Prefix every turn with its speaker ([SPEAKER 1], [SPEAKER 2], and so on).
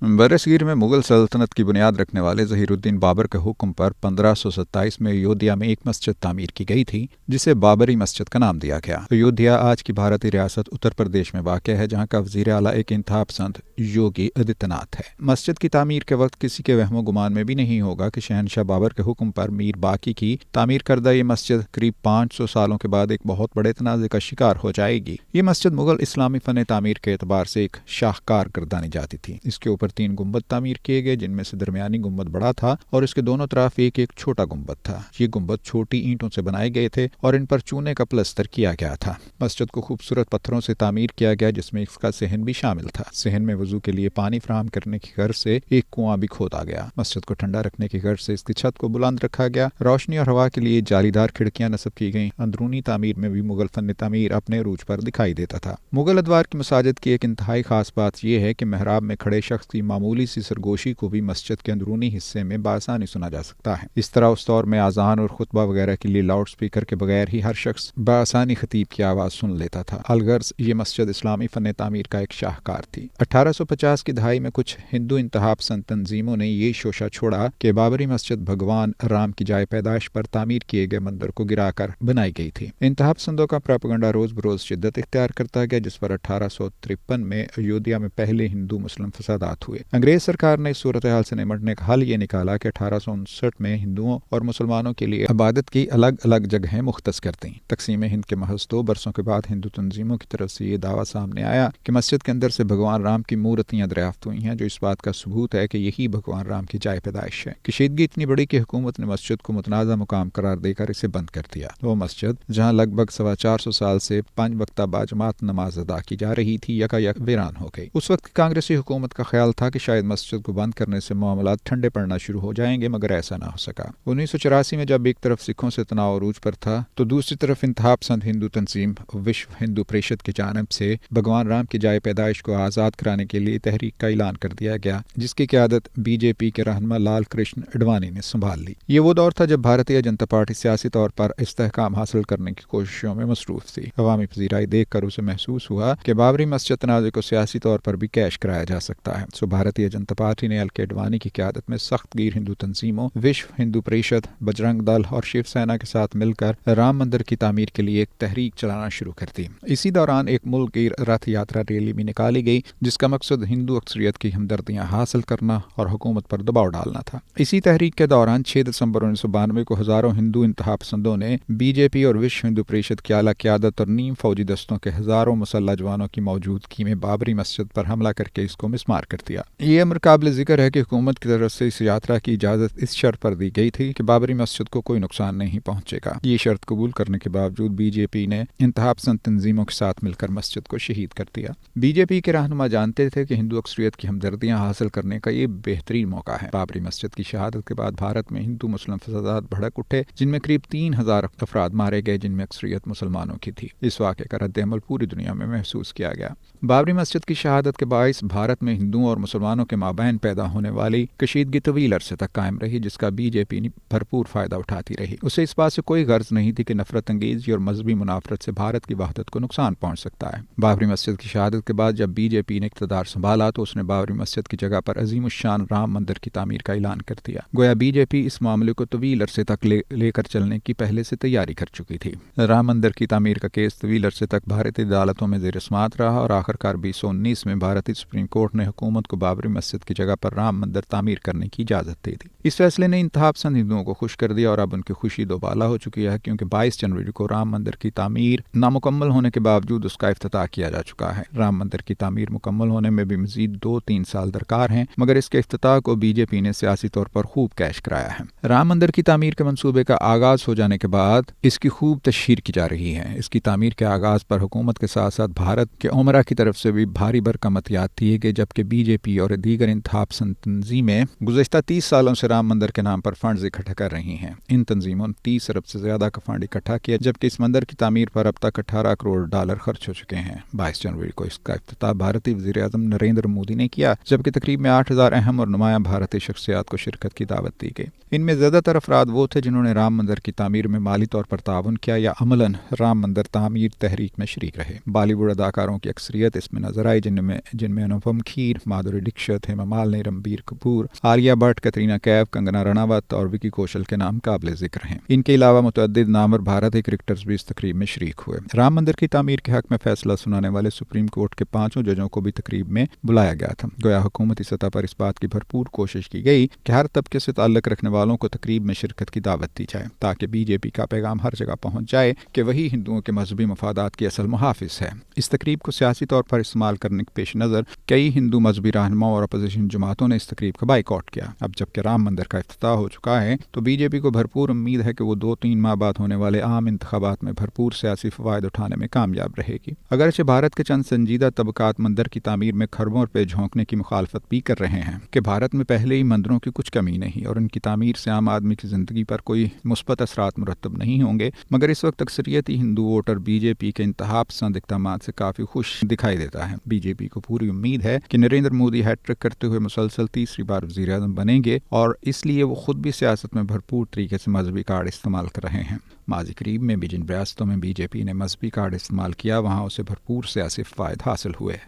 [SPEAKER 1] बरसगीर में मुगल सल्तनत की बुनियाद रखने वाले ज़हीरुद्दीन बाबर के हुक्म पर 1527 में अयोध्या में एक मस्जिद तामीर की गई थी, जिसे बाबरी मस्जिद का नाम दिया गया। अयोध्या आज की भारतीय रियासत उत्तर प्रदेश में वाक़ है, जहाँ का वज़ीर आला एक इंतहापसंद योगी आदित्यनाथ है। मस्जिद की तामीर के वक्त किसी के वहमो गुमान में भी नहीं होगा कि शहनशाह बाबर के हुक्म पर मीर बाकी की तामीर करदा ये मस्जिद करीब 500 सालों के बाद एक बहुत बड़े तनाज़े का शिकार हो जाएगी। ये मस्जिद मुगल इस्लामी फ़न तामीर के एतबार से एक शाहकार गर्दानी जाती थी। इसके ऊपर 3 गुंबद तामीर किए गए, जिनमें से दरमियानी गुंबद बड़ा था और इसके दोनों तरफ एक एक छोटा गुंबद था। ये गुंबद छोटी ईंटों से बनाए गए थे और इन पर चूने का प्लस्तर किया गया था। मस्जिद को खूबसूरत पत्थरों से तामीर किया गया, जिसमें इसका सहन भी शामिल था। सहन में वजू के लिए पानी फराहम करने की गर्ज से एक कुआं भी खोदा गया। मस्जिद को ठंडा रखने की गर्ज से इसकी छत को बुलंद रखा गया। रोशनी और हवा के लिए जालीदार खिड़कियां नस्ब की गईं। अंदरूनी तामीर में भी मुगल फन तामीर अपने रूज पर दिखाई देता था। मुगल अदवार की मसाजिद की एक इंतहाई खास बात यह है कि मेहराब में खड़े शख्स की मामूली सी सरगोशी को भी मस्जिद के अंदरूनी हिस्से में बासानी सुना जा सकता है। इस तरह उस दौर में आजान और खुतबा वगैरह के लिए लाउड स्पीकर के बगैर ही हर शख्स बासानी खतीब की आवाज सुन लेता था। अलगर्ज ये मस्जिद इस्लामी फन तामीर का एक शाहकार थी। 1850 की दहाई में कुछ हिंदू इंतहापसंद तंजीमों ने ये शोशा छोड़ा कि बाबरी मस्जिद भगवान राम की जाए पैदाइश पर तामीर किए गए मंदिर को गिराकर बनाई गई थी। इंतहापसंदों का प्रोपेगेंडा रोज बरोज शिद्दत इख्तियार करता गया, जिस पर 1853 में अयोध्या में पहले हिंदू मुस्लिम फसादात हुए। अंग्रेज सरकार ने इस सूरत हाल से निपटने का हल ये निकाला कि 1859 में हिंदुओं और मुसलमानों के लिए इबादत की अलग अलग जगहें मुख्तस कर दी। तकसीम हिंद के महज 2 बरसों के बाद हिंदू तंजीमों की तरफ से ये दावा सामने आया कि मस्जिद के अंदर से भगवान राम की मूर्तियां दरियाफ्त हुई हैं, जो इस बात का सबूत है कि यही भगवान राम की जाए पैदाइश है। कशीदगी इतनी बड़ी कि हुकूमत ने मस्जिद को मुतनाज़ा मुकाम करार देकर इसे बंद कर दिया। वो मस्जिद जहाँ लगभग 425 साल से 5 वक्ता बाजमात नमाज अदा की जा रही थी, यकायक वीरान हो गई। उस वक्त कांग्रेसी हुकूमत का ख्याल था कि शायद मस्जिद को बंद करने से मामलात ठंडे पड़ना शुरू हो जाएंगे, मगर ऐसा ना हो सका। 1984 में जब एक तरफ सिखों से तनाव अरूज पर था, तो दूसरी तरफ इंतहापसंद हिंदू तंजीम विश्व हिंदू परिषद की जानिब से भगवान राम की जाए पैदाइश को आज़ाद कराने के लिए तहरीक का ऐलान कर दिया गया, जिसकी क़यादत बीजेपी के रहनुमा लाल कृष्ण अडवाणी ने संभाल ली। ये वो दौर था जब भारतीय जनता पार्टी सियासी तौर पर इस्तेहकाम हासिल करने की कोशिशों में मसरूफ थी। अवामी पजीराई देख कर उसे महसूस हुआ कि बाबरी मस्जिद तनाज़े को सियासी तौर पर भी कैश कराया जा सकता है। सो भारतीय जनता पार्टी ने एल.के. अडवाणी की क़यादत में सख्त गिर हिंदू तंजीमों, विश्व हिंदू परिषद, बजरंग दल और शिवसेना के साथ मिलकर राम मंदिर की तामीर के लिए एक तहरीक चलाना शुरू कर दी। इसी दौरान एक मुल्क गिर रथ यात्रा रैली भी निकाली गई, जिसका मकसद हिंदू अक्सरियत की हमदर्दियां हासिल करना और हुकूमत पर दबाव डालना था। इसी तहरीक के दौरान 6 दिसंबर 1992 को हजारों हिंदू इंतहापसंदों ने बीजेपी और विश्व हिंदू परिषद की आला क़यादत और नीम फौजी दस्तों के हजारों मुसल्लह जवानों की मौजूदगी में बाबरी मस्जिद पर हमला करके इसको मिसमार कर दिया। ये अमर काबिल जिक्र है कि हुकूमत की तरफ से इस यात्रा की इजाजत इस शर्त पर दी गई थी कि बाबरी मस्जिद को कोई नुकसान नहीं पहुंचेगा। ये शर्त कबूल करने के बावजूद बीजेपी ने इंतहापसंद तंजीमों के साथ मिलकर मस्जिद को शहीद कर दिया। बीजेपी के रहनुमा जानते थे कि हिंदू अक्सरियत की हमदर्दियां हासिल करने का ये बेहतरीन मौका है। बाबरी मस्जिद की शहादत के बाद भारत में हिंदू मुस्लिम फसादात भड़क उठे, जिनमें करीब 3000 अफराद मारे गए, जिनमें अक्सरियत मुसलमानों की थी। इस वाक़े का रद्द-ए-अमल पूरी दुनिया में महसूस किया गया। बाबरी मस्जिद की शहादत के बाइस भारत में हिंदुओं और मुसलमानों के माबैन पैदा होने वाली कशीदगी तवील अरसे तक कायम रही, जिसका बीजेपी भरपूर फायदा उठाती रही। उसे इस बात से कोई गर्ज नहीं थी कि नफरत अंगेजी और मजहबी मुनाफरत से भारत की वहदत को नुकसान पहुंच सकता है। बाबरी मस्जिद की शहादत के बाद जब बीजेपी ने इक़्तिदार संभाला, तो उसने बाबरी मस्जिद की जगह पर अजीमुश्शान राम मंदिर की तामीर का ऐलान कर दिया। गोया बीजेपी इस मामले को तवील अरसे तक लेकर चलने की पहले से तैयारी कर चुकी थी। राम मंदिर की तामीर का केस तवील अरसे तक भारतीय अदालतों में ज़ेर समाअत रहा और आखिरकार 2019 में भारतीय सुप्रीम कोर्ट ने हुकूमत को बाबरी मस्जिद की जगह पर राम मंदिर तामीर करने की इजाज़त दे दी। इस फैसले ने इंतहापसंद हिंदुओं को खुश कर दिया और अब उनकी खुशी दोबाला हो चुकी है, क्योंकि 22 जनवरी को राम मंदिर की तामीर नामुकम्मल होने के बावजूद उसका इफ्तिताह किया जा चुका है। राम मंदिर की तामीर मुकम्मल होने में भी मजीद 2-3 साल दरकार हैं, मगर इसके इफ्तिताह को बीजेपी ने सियासी तौर पर खूब कैश कराया है। राम मंदिर की तामीर के मंसूबे का आगाज हो जाने के बाद इसकी खूब तशहीर की जा रही है। इसकी तामीर के आगाज पर हुकूमत के साथ साथ भारत के उमरा की तरफ से भी भारी भरकम अतियात दिए गए, जबकि बीजेपी और दीगर इंतहापसंद तंजीमें गुज़श्ता 30 सालों से राम मंदिर के नाम पर फंड्स इकट्ठा कर रही हैं। इन तंजीमों ने 30 अरब से ज्यादा का फंड इकट्ठा किया, जबकि इस मंदिर की तामीर पर अब तक 18 करोड़ डॉलर खर्च हो चुके हैं। 22 जनवरी को इसका इफ्तिताह भारतीय वज़ीर आज़म नरेंद्र मोदी ने किया, जबकि तकरीब में 8000 अहम और नुमायां भारतीय शख्सियात को शिरकत की दावत दी गई। इनमें ज्यादातर अफराद वो थे जिन्होंने राम मंदिर की तामीर में माली तौर पर ताउन किया या अमलन राम मंदिर तामीर तहरीक में शरीक रहे। बॉलीवुड अदाकारों की अक्सरियत इसमें नजर आई, जिनमें अनुपम खेर, माधुरी माधुरी दीक्षित, हेमा मालिनी, रणबीर कपूर, आलिया भट्ट, कैटरीना कैफ, कंगना रनावत और विकी कौशल के नाम काबिल जिक्र हैं। इनके अलावा मुतअद्दिद नामवर भारतीय क्रिकेटर्स भी इस तकरीब में शरीक हुए। राम मंदिर की तामीर के हक में फैसला सुनाने वाले सुप्रीम कोर्ट के 5 जजों को भी तकरीब में बुलाया गया था। गोया हुकूमती सतह पर इस बात की भरपूर कोशिश की गई कि हर तबके से ताल्लुक रखने वालों को तकरीब में शिरकत की दावत दी जाए, ताकि बीजेपी का पैगाम हर जगह पहुंच जाए कि वही हिंदुओं के मजहबी मफादात की असल मुहाफिज है। इस तकरीब को सियासी तौर पर इस्तेमाल करने के पेश नज़र कई हिंदू मजहबी रहनुमा और अपोजिशन जमातों ने इस तकरीब का बाइकआउट किया। अब जबकि राम मंदिर का इफ्तिताह हो चुका है तो बीजेपी को भरपूर उम्मीद है कि वो 2-3 माह बाद होने वाले आम इंतखाबात में भरपूर सियासी फवायद उठाने में कामयाब रहेगी। अगरचे भारत के चंद संजीदा तबकात मंदिर की तामीर में खरबों रुपए झोंकने की मुखालफत भी कर रहे हैं कि भारत में पहले ही मंदिरों की कुछ कमी नहीं और उनकी तामीर से आम आदमी की जिंदगी पर कोई मुस्बत असरात मुरतब नहीं होंगे। मगर इस वक्त अक्सरियती हिंदू वोटर बीजेपी के इंतहा पसंद इक़दामात से काफी खुश दिखाई देता है। बीजेपी को पूरी उम्मीद है कि नरेंद्र मोदी हैट्रिक करते हुए मुसलसल तीसरी बार वज़ीर आज़म बनेंगे और इसलिए वो खुद भी सियासत में भरपूर तरीके से मजहबी कार्ड इस्तेमाल कर रहे हैं। माजी करीब में भी जिन रियासतों में बीजेपी ने मजहबी कार्ड इस्तेमाल किया वहाँ उसे भरपूर सियासी फ़ायदे हासिल हुए।